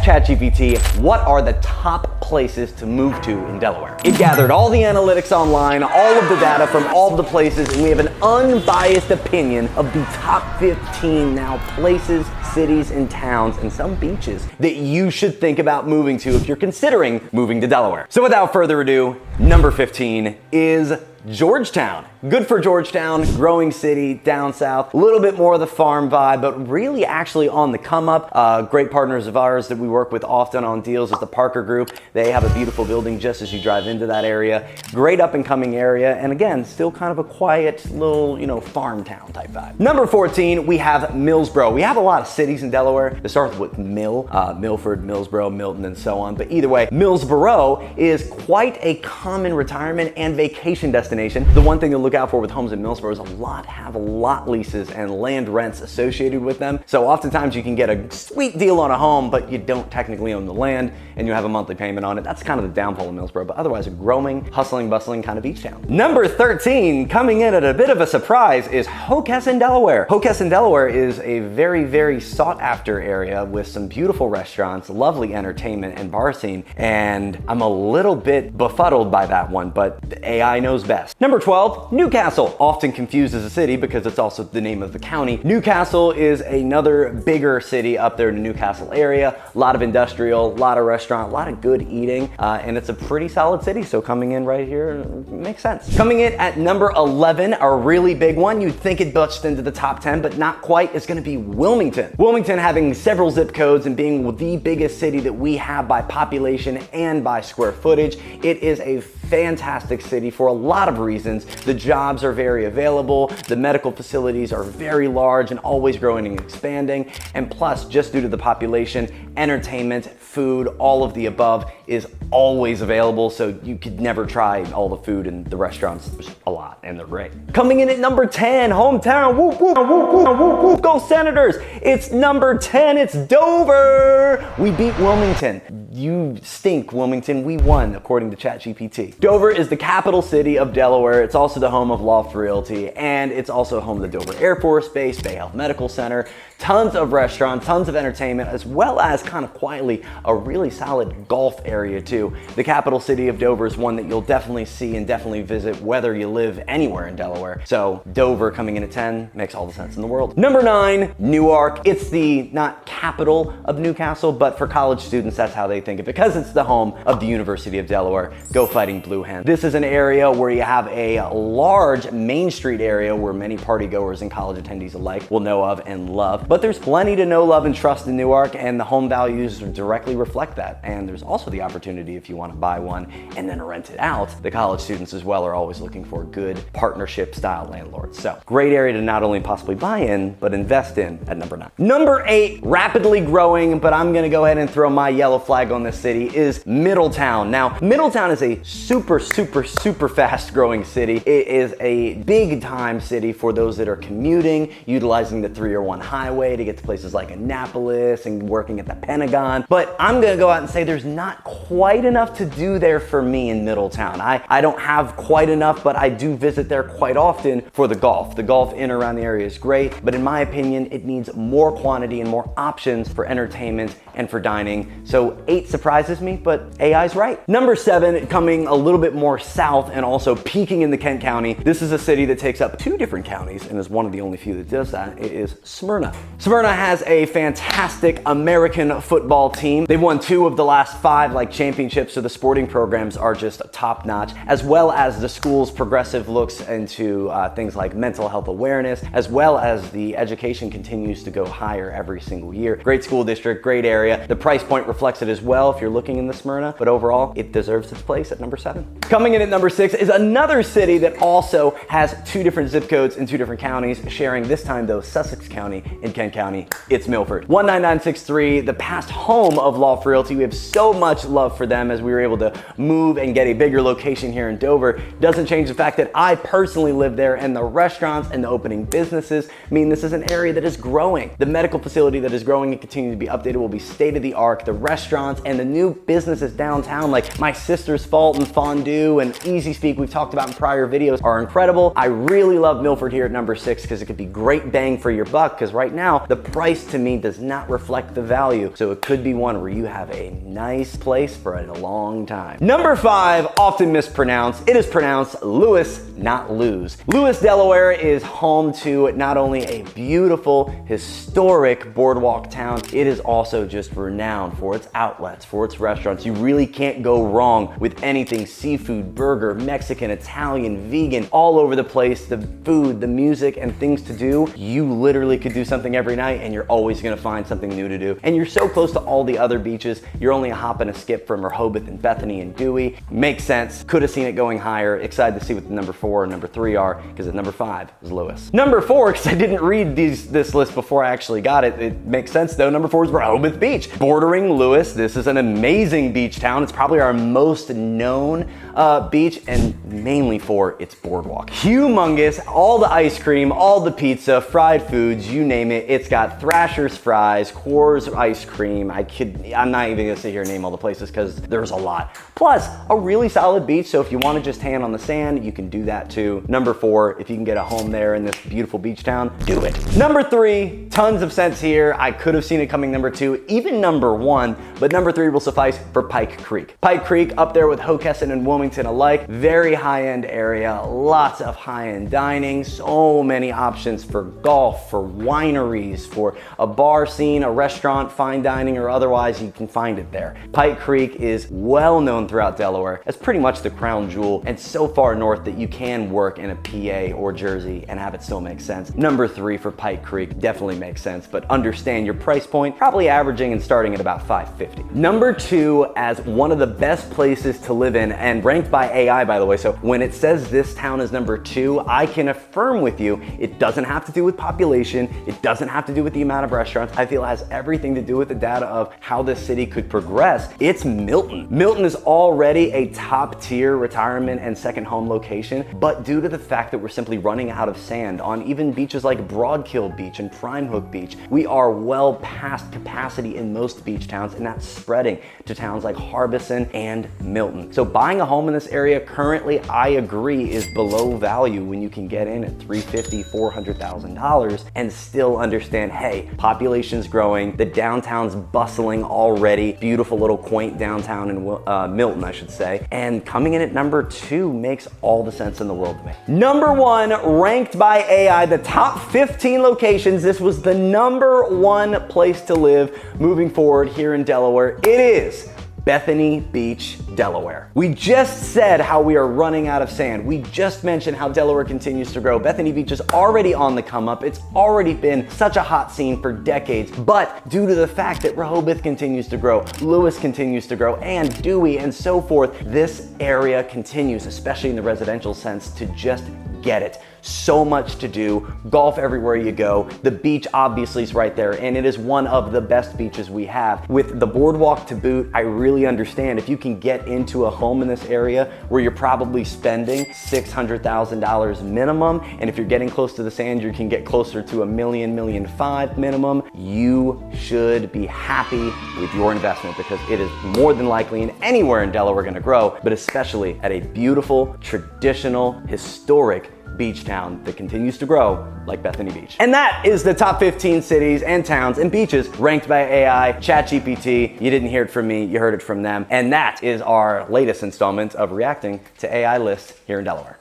ChatGPT, what are the top places to move to in Delaware? It gathered all the analytics online, all of the data from all of the places, and we have an unbiased opinion of the top 15 now places, cities, and towns, and some beaches that you should think about moving to if you're considering moving to Delaware. So without further ado, number 15 is Georgetown. Good for Georgetown, growing city down south, a little bit more of the farm vibe, but really actually on the come up. Great partners of ours that we work with often on deals is the Parker Group. They have a beautiful building just as you drive into that area. Great up and coming area, and again, still kind of a quiet little, farm town type vibe. Number 14, we have Millsboro. We have a lot of cities in Delaware that start with Milford, Millsboro, Milton, and so on. But either way, Millsboro is quite a common retirement and vacation destination. The one thing to look out for with homes in Millsboro is have a lot leases and land rents associated with them. So oftentimes you can get a sweet deal on a home, but you don't technically own the land and you have a monthly payment on it. That's kind of the downfall of Millsboro, but otherwise a growing, hustling, bustling kind of beach town. Number 13, coming in at a bit of a surprise, is Hockessin, Delaware. Hockessin, Delaware is a very, very sought after area with some beautiful restaurants, lovely entertainment and bar scene, and I'm a little bit befuddled by that one, but the AI knows best. Number 12, Newcastle, often confused as a city because it's also the name of the county. Newcastle is another bigger city up there in the Newcastle area. A lot of industrial, a lot of restaurant, a lot of good eating, and it's a pretty solid city, so coming in right here makes sense. Coming in at number 11, a really big one. You'd think it butched into the top 10, but not quite, is gonna be Wilmington. Wilmington having several zip codes and being the biggest city that we have by population and by square footage. It is a fantastic city for a lot of reasons. The jobs are very available, the medical facilities are very large and always growing and expanding, and plus, just due to the population, entertainment, food, all of the above is always available, so you could never try all the food in the restaurants. There's a lot, and they're great. Coming in at number 10, hometown, whoop, whoop, whoop, whoop, whoop, whoop, go Senators! It's number 10, it's Dover! We beat Wilmington. You stink, Wilmington. We won, according to ChatGPT. Dover is the capital city of Delaware. It's also the home of Loft Realty, and it's also home of the Dover Air Force Base, Bay Health Medical Center, tons of restaurants, tons of entertainment, as well as kind of quietly a really solid golf area too. The capital city of Dover is one that you'll definitely see and definitely visit whether you live anywhere in Delaware. So Dover coming in at 10 makes all the sense in the world. Number 9, Newark. It's the not capital of Newcastle, but for college students, that's how they think it, because it's the home of the University of Delaware. Go Fighting Blue Hens. This is an area where you have a large Main Street area where many party goers and college attendees alike will know of and love. But there's plenty to know, love, and trust in Newark, and the home values directly reflect that. And there's also the opportunity, if you want to buy one and then rent it out, the college students as well are always looking for good partnership style landlords. So great area to not only possibly buy in, but invest in at number 9. Number 8, rapidly growing, but I'm gonna go ahead and throw my yellow flag on this city, is Middletown. Now, Middletown is a super fast growing city. It is a big time city for those that are commuting, utilizing the 301 highway to get to places like Annapolis and working at the Pentagon. But I'm gonna go out and say there's not quite enough to do there for me in Middletown. I don't have quite enough, but I do visit there quite often for the golf. The golf in and around the area is great, but in my opinion, it needs more quantity and more options for entertainment and for dining. So 8 surprises me, but AI's right. Number 7, coming a little bit more south and also peaking in the Kent County. This is a city that takes up 2 different counties and is one of the only few that does that. It is Smyrna. Smyrna has a fantastic American football team. They've won 2 of the last 5 championships, so the sporting programs are just top notch, as well as the school's progressive looks into things like mental health awareness, as well as the education continues to go higher every single year. Great school district, great area. The price point reflects it as well if you're looking in the Smyrna, but overall, it deserves its place at number 7. Coming in at number 6 is another city that also has 2 different zip codes in 2 different counties, sharing this time though Sussex County and Kent County. It's Milford. 19963, the past home of Loft Realty. We have so much love for them as we were able to move and get a bigger location here in Dover. Doesn't change the fact that I personally live there, and the restaurants and the opening businesses mean this is an area that is growing. The medical facility that is growing and continuing to be updated will be state of the art. The restaurants and the new businesses downtown, like My Sister's Fault and Fondue and Easy Speak, we've talked about in prior videos, are incredible. I really love Milford here at number 6 because it could be great bang for your buck, because right now the price to me does not reflect the value. So it could be one where you have a nice place for a long time. Number 5, often mispronounced. It is pronounced Lewis, not lose. Lewis, Delaware is home to not only a beautiful, historic boardwalk town, it is also just renowned for its outlets, for its restaurants. You really can't go wrong with anything seafood, burger, Mexican, Italian, vegan, all over the place. The food, the music, and things to do. You literally could do something every night and you're always gonna find something new to do. And you're so close to all the other beaches, you're only a hop and a skip from Rehoboth and Bethany and Dewey. Makes sense. Could have seen it going higher. Excited to see what the number 4 and number 3 are, because at number 5 is Lewis. Number 4, because I didn't read this list before I actually got it. It makes sense though. Number 4 is Rehoboth Beach. Bordering Lewis, this is an amazing beach town. It's probably our most known beach, and mainly for its boardwalk. Humongous, all the ice cream, all the pizza, fried foods, you name it. It's got Thrasher's fries, Coors ice cream. I'm not even gonna sit here and name all the places because there's a lot. Plus, a really solid beach, so if you wanna just hang on the sand, you can do that too. Number 4, if you can get a home there in this beautiful beach town, do it. Number 3, tons of sense here. I could have seen it coming number 2, even number 1, but number 3 will suffice for Pike Creek. Pike Creek up there with Hockessin and Wilmington alike, very high-end area, lots of high-end dining, so many options for golf, for wineries, for a bar scene, a restaurant, fine dining, or otherwise, you can find it there. Pike Creek is well known throughout Delaware as pretty much the crown jewel, and so far north that you can work in a PA or Jersey and have it still make sense. Number 3 for Pike Creek definitely makes sense, but understand your price point, probably averaging and starting at about $550. Number 2, as one of the best places to live in, and ranked by AI, by the way, so when it says this town is number 2, I can affirm with you, it doesn't have to do with population, it doesn't have to do with the amount of restaurants. I feel it has everything to do with the data of how this city could progress. It's Milton. Milton is already a top tier retirement and second home location, but due to the fact that we're simply running out of sand on even beaches like Broadkill Beach and Prime Hook Beach, we are well past capacity in most beach towns, and that's spreading to towns like Harbison and Milton. So buying a home in this area currently, I agree, is below value when you can get in at $350,000, $400,000 and still understand, hey, population's growing, the downtown's bustling already, beautiful little quaint downtown in Milton, I should say, and coming in at number 2 makes all the sense in the world to me. Number 1, ranked by AI, the top 15 locations. This was the number 1 place to live moving forward here in Delaware. It is Bethany Beach, Delaware. We just said how we are running out of sand. We just mentioned how Delaware continues to grow. Bethany Beach is already on the come up. It's already been such a hot scene for decades, but due to the fact that Rehoboth continues to grow, Lewis continues to grow, and Dewey and so forth, this area continues, especially in the residential sense, to just get it. So much to do, golf everywhere you go. The beach obviously is right there, and it is one of the best beaches we have. With the boardwalk to boot, I really understand if you can get into a home in this area where you're probably spending $600,000 minimum, and if you're getting close to the sand, you can get closer to $1 million, $1.5 million minimum. You should be happy with your investment because it is more than likely in anywhere in Delaware gonna grow, but especially at a beautiful, traditional, historic beach town that continues to grow like Bethany Beach. And that is the top 15 cities and towns and beaches ranked by AI, ChatGPT. You didn't hear it from me, you heard it from them. And that is our latest installment of reacting to AI lists here in Delaware.